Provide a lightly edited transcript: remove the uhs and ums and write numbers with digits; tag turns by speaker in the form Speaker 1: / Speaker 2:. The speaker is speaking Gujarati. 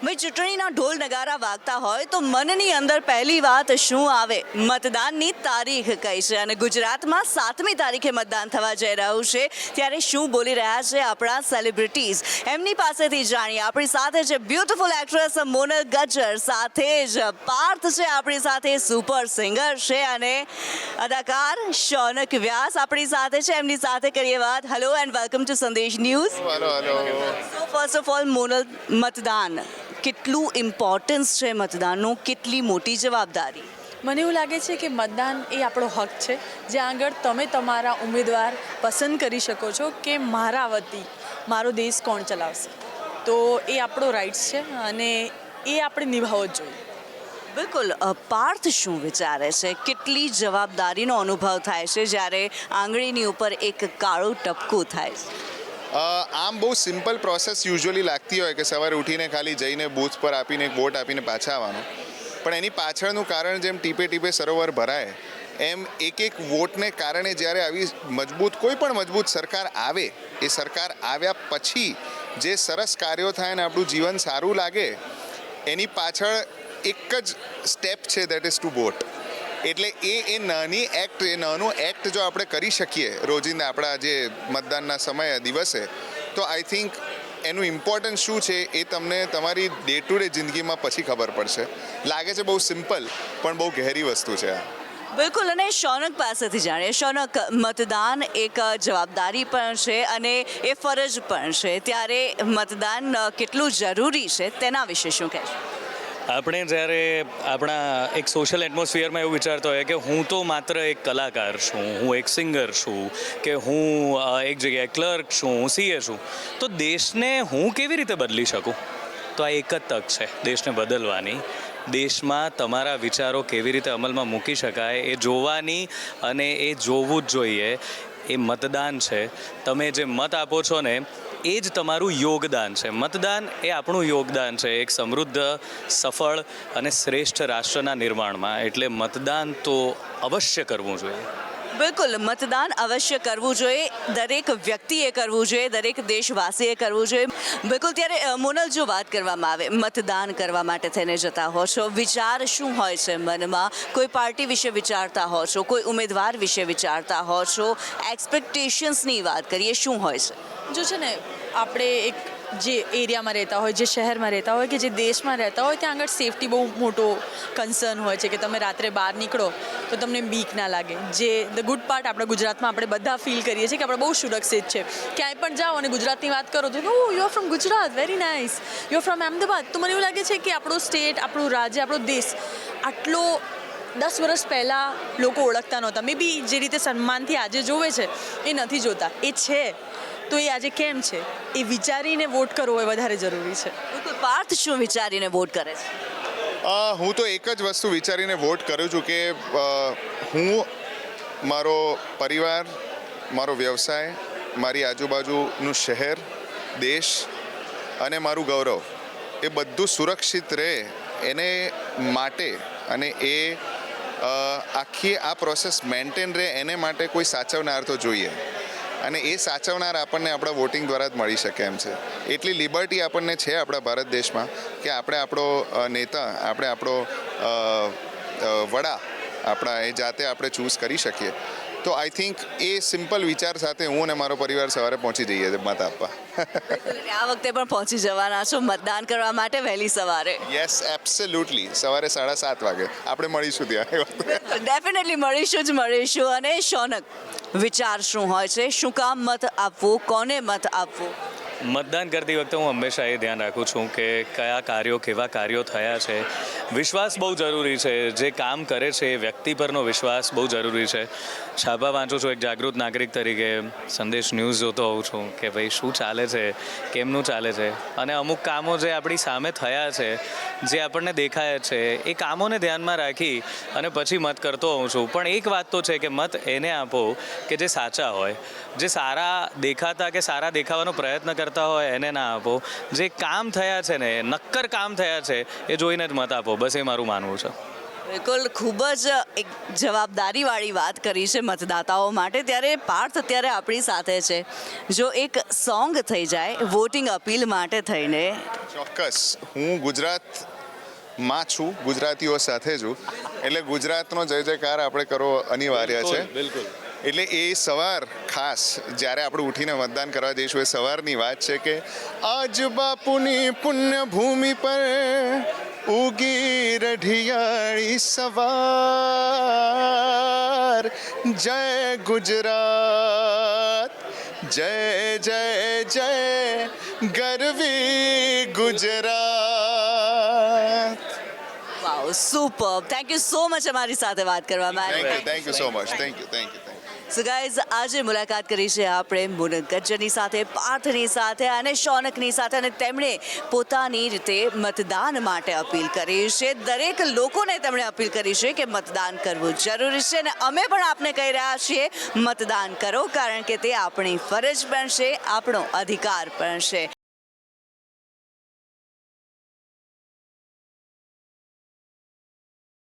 Speaker 1: ભાઈ ચૂંટણીના ઢોલ નગારા વાગતા હોય તો મનની અંદર પહેલી વાત શું આવે? મતદાનની તારીખ કઈ છે અને ગુજરાતમાં 7મી તારીખે મતદાન થવા જઈ રહ્યું છે ત્યારે શું બોલી રહ્યા છે આપણા સેલિબ્રિટીઝ એમની પાસેથી જાણીએ. આપણી સાથે છે બ્યુટીફુલ એક્ટ્રેસ મોનલ ગજ્જર, સાથે જ પાર્થ છે આપણી સાથે, સુપર સિંગર છે અને અદાકાર શૌનક વ્યાસ આપણી સાથે છે. એમની સાથે કરીએ વાત. હેલો એન્ડ વેલકમ ટુ સંદેશ news.
Speaker 2: Hello.
Speaker 1: So first of all Monel, મતદાન કેટલું ઇમ્પોર્ટન્સ છે? મતદાનનું કેટલી મોટી જવાબદારી?
Speaker 3: મને એવું લાગે છે કે મતદાન એ આપણો હક છે, જ્યાં આગળ તમે તમારા ઉમેદવાર પસંદ કરી શકો છો કે મારા વતી મારો દેશ કોણ ચલાવશે. તો એ આપણો રાઇટ્સ છે અને એ આપણે નિભાવવો જ જોઈએ.
Speaker 1: બિલકુલ. પાર્થ શું વિચારે છે? કેટલી જવાબદારીનો અનુભવ થાય છે જ્યારે આંગળીની ઉપર એક કાળું ટપકું થાય છે?
Speaker 2: આમ બહુ સિમ્પલ પ્રોસેસ યુઝ્યુઅલી લાગતી હોય કે સવારે ઉઠીને ખાલી જઈને બૂથ પર આપીને એક વોટ આપીને પાછા આવવાનું, પણ એની પાછળનું કારણ જેમ ટીપે ટીપે સરોવર ભરાય એમ એક એક વોટને કારણે જ્યારે આવી કોઈ પણ મજબૂત સરકાર આવે, એ સરકાર આવ્યા પછી જે સરસ કાર્યો થાય ને આપણું જીવન સારું લાગે, એની પાછળ એક જ સ્ટેપ છે, દેટ ઇઝ ટુ વોટ. એટલે નાનું એક્ટ જો આપણે કરી શકીએ રોજિંદા આપણા જે મતદાનના સમયે દિવસે, તો આઈ થિંક એનું ઇમ્પોર્ટન્સ શું છે એ તમને તમારી ડે ટુ ડે જિંદગીમાં પછી ખબર પડશે. લાગે છે બહુ સિમ્પલ, પણ બહુ ગહેરી વસ્તુ છે આ.
Speaker 1: બિલકુલ. અને શૌનક પાસેથી જાણીએ. શૌનક, મતદાન એક જવાબદારી પણ છે અને એ ફરજ પણ છે, ત્યારે મતદાન કેટલું જરૂરી છે તેના વિશે શું કહેશો?
Speaker 4: આપણે જ્યારે આપણા એક સોશિયલ એટમોસ્ફિયરમાં એવું વિચારતા હોય કે હું તો માત્ર એક કલાકાર છું, હું એક સિંગર છું, કે હું એક જગ્યાએ ક્લર્ક છું, હું સીએ છું, તો દેશને હું કેવી રીતે બદલી શકું? તો આ એક જ તક છે દેશને બદલવાની. દેશમાં તમારા વિચારો કેવી રીતે અમલમાં મૂકી શકાય એ જોવાની, અને એ જોવું જ જોઈએ. એ મતદાન છે. તમે જે મત આપો છો ને, એ જ તમારું યોગદાન છે. મતદાન એ આપણું યોગદાન છે એક સમૃદ્ધ, સફળ અને શ્રેષ્ઠ રાષ્ટ્રના નિર્માણમાં. એટલે મતદાન તો અવશ્ય કરવું જોઈએ.
Speaker 1: બિલકુલ, મતદાન અવશ્ય કરવું જોઈએ. દરેક વ્યક્તિએ કરવું જોઈએ, દરેક દેશવાસીએ કરવું જોઈએ. બિલકુલ. ત્યારે મોનલ, જો વાત કરવામાં આવે, મતદાન કરવા માટે થઈને જતા હો છો, વિચાર શું હોય છે મનમાં? કોઈ પાર્ટી વિશે વિચારતા હો છો, કોઈ ઉમેદવાર વિશે વિચારતા હો છો? એક્સપેક્ટેશન્સની વાત કરીએ, શું હોય છે?
Speaker 3: જો છે ને, આપણે એક જે એરિયામાં રહેતા હોય, જે શહેરમાં રહેતા હોય, કે જે દેશમાં રહેતા હોય, ત્યાં આગળ સેફટી બહુ મોટો કન્સર્ન હોય છે કે તમે રાત્રે બહાર નીકળો તો તમને બીક ના લાગે. જે ધ ગુડ પાર્ટ આપણા ગુજરાતમાં આપણે બધા ફીલ કરીએ છીએ કે આપણે બહુ સુરક્ષિત છે. ક્યાંય પણ જાઓ અને ગુજરાતની વાત કરો તો oh you are from Gujarat, very nice, you are from Ahmedabad. તો મને એવું લાગે છે કે આપણો સ્ટેટ, આપણું રાજ્ય, આપણો દેશ આટલો 10 વર્ષ પહેલાં લોકો ઓળખતા નહોતા. મે બી જે રીતે સન્માનથી આજે જોવે છે એ નથી જોતા. એ છે તો એ આજે કેમ છે એ વિચારીને વોટ કરવો એ વધારે જરૂરી છે.
Speaker 1: બિલકુલ. પાર્થ શું વિચારીને વોટ કરે છે?
Speaker 2: હું તો એક જ વસ્તુ વિચારીને વોટ કરું છું કે હું મારો પરિવાર, મારો વ્યવસાય, મારી આજુબાજુનું શહેર, દેશ અને મારું ગૌરવ એ બધું સુરક્ષિત રહે એને માટે, અને એ આખી આ પ્રોસેસ મેન્ટેન રહે એને માટે કોઈ સાચવનાર તો જોઈએ. અને એ સાચવનાર આપણને આપણા વોટિંગ દ્વારા જ મળી શકે એમ છે. એટલી લિબર્ટી આપણને છે આપણા ભારત દેશમાં કે આપણે આપણો નેતા, આપણે આપણો વડા આપણા એ જાતે આપણે ચૂઝ કરી શકીએ. તો આઈ થિંક એ સિમ્પલ વિચાર સાથે હું અને મારો પરિવાર સવારે પહોંચી જઈએ છીએ મત આપવા.
Speaker 1: આ વખતે પણ પહોંચી જવાના છો મતદાન કરવા માટે વહેલી સવારે?
Speaker 2: Yes, absolutely. સવારે 7:30 વાગે આપણે મળીશું ત્યાં.
Speaker 1: ડેફિનેટલી મળીશું. અને શૌનક, વિચાર શું હોય છે? શું કામ મત આપવું? કોને મત આપવું?
Speaker 4: મતદાન કરતી વખતે હું હંમેશા એ ધ્યાન રાખું છું કે કયા કાર્યો, કેવા કાર્યો થયા છે. વિશ્વાસ બહુ જરૂરી છે. જે કામ કરે છે એ વ્યક્તિ પરનો વિશ્વાસ બહુ જરૂરી છે. છાપા વાંચું છું એક જાગૃત નાગરિક તરીકે, સંદેશ ન્યૂઝ જોતો હોઉં છું કે ભાઈ શું ચાલે છે, કેમનું ચાલે છે. અને અમુક કામો જે આપણી સામે થયા છે, જે આપણને દેખાય છે, એ કામોને ધ્યાનમાં રાખી અને પછી મત કરતો હોઉં છું. પણ એક વાત તો છે કે મત એને આપો કે જે સાચા હોય, જે સારા દેખાતા કે સારા દેખાવાનો પ્રયત્ન કરતા હોય એને ના આપો. જે કામ થયા છે ને, નક્કર કામ થયા છે, એ જોઈને જ મત આપો. બસ એ મારું માનવું છે.
Speaker 1: બિલકુલ ખૂબ જ એક જવાબદારીવાળી વાત કરી છે મતદાતાઓ માટે. ત્યારે પાર્થ અત્યારે આપણી સાથે છે. જો એક સોંગ થઈ જાય વોટિંગ અપીલ માટે થઈને,
Speaker 2: ચોક્કસ. હું ગુજરાતમાં છું, ગુજરાતીઓ સાથે છું, એટલે ગુજરાતનો જય જયકાર આપણે કરવો અનિવાર્ય છે.
Speaker 4: બિલકુલ.
Speaker 2: એટલે એ સવાર ખાસ જ્યારે આપણે ઉઠીને મતદાન કરવા જઈશું એ સવારની વાત છે કે આજ બાપુની પુણ્ય ભૂમિ પર ઉગી રઢિયાળી સવાર. જય ગુજરાત, જય જય જય ગરવી Gujarat.
Speaker 1: Wow, super. Thank you so much અમારી સાથે વાત કરવામાં.
Speaker 2: Thank you so much. Thank you.
Speaker 1: So guys, આજે મુલાકાત કરી છે આપણે મુનક ગજ્જરની સાથે, પાર્થની સાથે અને શૌનકની સાથે, અને તેમણે પોતાની રીતે મતદાન માટે અપીલ કરી છે. દરેક લોકોને તેમણે અપીલ કરી છે કે મતદાન કરવું જરૂરી છે, અને અમે પણ આપને કહી રહ્યા છીએ મતદાન કરો, કારણ કે તે આપણી ફરજ પણ છે, આપણો અધિકાર પણ છે.